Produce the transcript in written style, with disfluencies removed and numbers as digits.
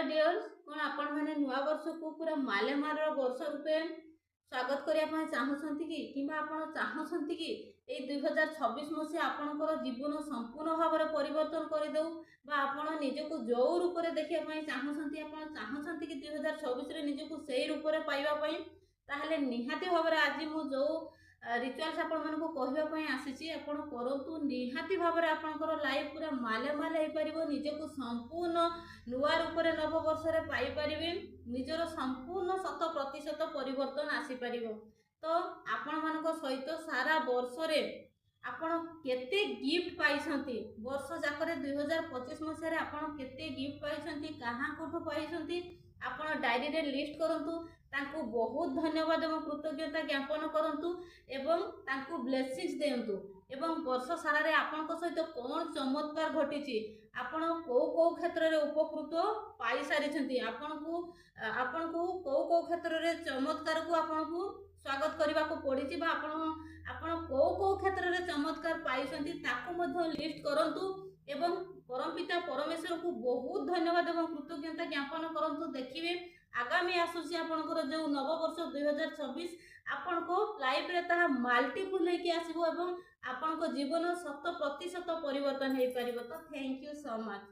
Dears कौन आपण मैंने नुआ वर्ष को पूरा मालेमार वर्ष रूपे स्वागत करने चाहूँगी कि आपण चाहूँगी कि ये 2026 मसीहा आपणकर जीवन संपूर्ण भाव में परिवर्तन करदे आपण निजक जो रूप में देखा चाहूँगी चाहूँगी कि 2026 निजक से रूप में पाइबापी ताहले निहाती भाव में आज मु जो रिचुअल्स आपण मानक कहवाई आसी आपण करूँ निहाती भाव में आपंकर लाइफ पूरा मालेमाल हो पार निजक संपूर्ण नुआ रूप में नव वर्ष में पाइपर निजर संपूर्ण 100% परिवर्तन आसीपर। तो आपण मान सहित सारा वर्ष रे आपण केते गिफ्ट पाइछंती वर्ष जाकर 2025 मसीह आपण केते गिफ्ट पाइछंती कहाँ कोठो पाइछंती आपण डायरी रे लिस्ट करंतु तांको बहुत धन्यवाद एवं कृतज्ञता ज्ञापन करंतु एवं तांको ब्लेसिंग्स देंतु एवं वर्ष सारा रे आपण को सहित कौन चमत्कार घटी आपण को क्षेत्र रे उपकृत पाई सारी आपण को को क्षेत्र रे चमत्कार को आपण को स्वागत करने को पड़ी बा आपण को क्षेत्र रे चमत्कार पाई ताको मध्य लिस्ट करंतु एवं परमपिता परमेश्वर को बहुत धन्यवाद एवं कृतज्ञता ज्ञापन करंतु। देखिए आगामी आसूसी आपनकर जो नववर्ष 2026 आपण को लाइफ रे ता मल्टीपल लेके आसीबो एवं आपण को जीवन 100% परिवर्तन हो पारिबो। तो थैंक यू सो मच।